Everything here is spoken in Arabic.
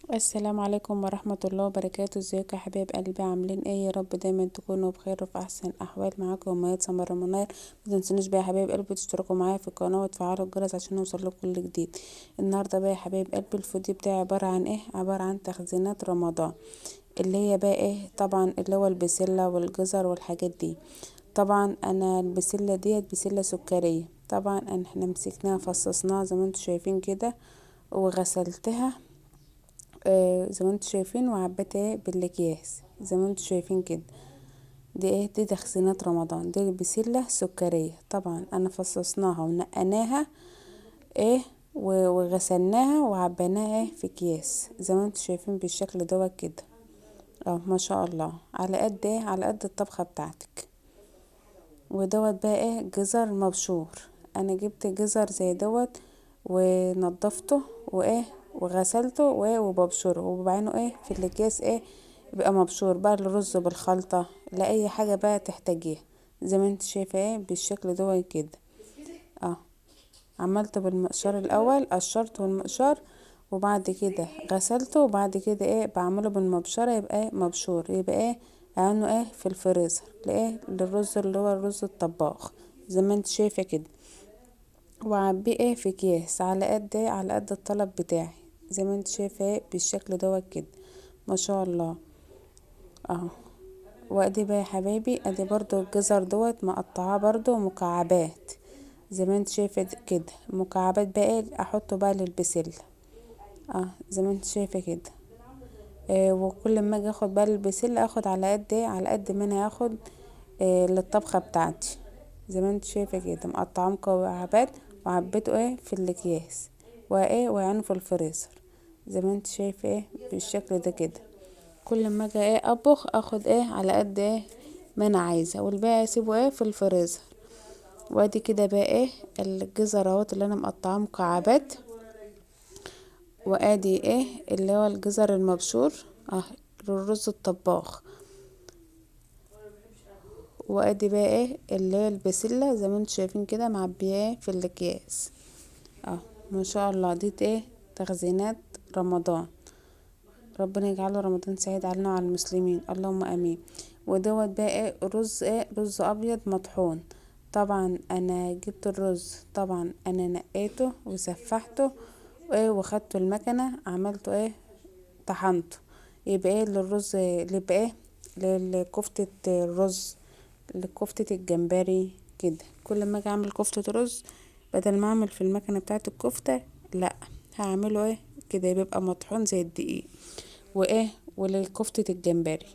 السلام عليكم ورحمة الله وبركاته. ازيكم يا حبايب قلبي؟ عاملين ايه؟ يا رب دايما تكونوا بخير وفي احسن الاحوال. معاكم امهات سمر منير. ما تنسونوش بقى يا حبايب قلبي تشتركوا معايا في القناه وتفعلوا الجرس عشان يوصلكم كل جديد. النهارده بقى يا حبايب قلبي الفيديو بتاعي عباره عن ايه؟ عباره عن تخزينات رمضان، اللي هي بقى ايه؟ طبعا اللي هو البسله والجزر والحاجات دي. طبعا انا البسله ديت بسله سكريه. طبعا احنا مسكناها فصصناها زي ما انتم شايفين كده، وغسلتها زي ما انتوا شايفين، وعبيتها بالاكياس زي ما انتوا شايفين كده. دي ايه؟ دي تخزينات رمضان. دي البسلة سكرية. طبعا انا فصصناها ونقناها ايه وغسلناها وعبيناها ايه في اكياس زي ما انتوا شايفين بالشكل دوت كده. اه ما شاء الله، على قد ايه؟ على قد الطبخة بتاعتك. ودوت بقى ايه؟ جزر مبشور. انا جبت جزر زي دوت ونضفته وايه وغسلته وايه وببشره وبعينه ايه في الاكياس ايه، يبقى مبشور بقى للرز بالخلطة لأي حاجة بقى تحتاجيها. زي ما انت شايفة ايه بالشكل دوت كده. اه عملته بالمقشار الاول، قشرته بالمقشار وبعد كده غسلته وبعد كده ايه بعمله بالمبشرة يبقى ايه مبشور، يبقى ايه عنه ايه في الفريزر لايه للرز اللي هو الرز الطباخ زي ما انت شايفة كده. وعبيه ايه في اكياس على قد ايه؟ على قد الطلب بتاعي زي ما انت شايفة ايه بالشكل دوت كده. ما شاء الله. اهو. وادي بقى يا حبايبي ادي برضو الجزر دوت مقطعاه برضو مكعبات زي ما انت شايفة كده. مكعبات بقى ايه احطه بقى للبسلة. زي ما انت شايفة كده. وكل ما اجي اخد بقى البسلة اخد على قد ايه؟ على قد ما انا هاخد للطبخة بتاعتي. زي ما انت شايفة كده مقطعاه مكعبات وعبيته ايه في الاكياس وايه ويعني في الفريزر زي ما انت شايفة ايه بالشكل ده كده. كل ما اجي ايه اطبخ اخد ايه على قد ايه ما انا عايزة، والباقي اسيبه ايه في الفريزر. وادي كده بقى ايه الجزر اهوت اللي انا مقطعاه مكعبات، وادي ايه اللي هو الجزر المبشور اه للرز الطباخ. وادي بقى ايه اللي هي البسلة زي ما انتم شايفين كده معبياه في الاكياس. اه ما شاء الله. دي ايه؟ تخزينات رمضان. ربنا يجعله رمضان سعيد علينا وعلى المسلمين، اللهم امين. ودوت بقى ايه؟ رز ايه؟ رز ابيض مطحون. طبعا انا جبت الرز، طبعا انا نقيته وسفحته وايه وخدته المكنه عملته ايه طحنته. يبقى ايه للرز اللي يبقى ايه لكفتة الرز، لكفتة الجمبري كده. كل ما اجي اعمل كفتة رز بدل ما اعمل في المكنة بتاعت الكفتة، لا هعمله ايه كده، بيبقى مطحون زي الدقيق وايه ولكفتة الجمبري.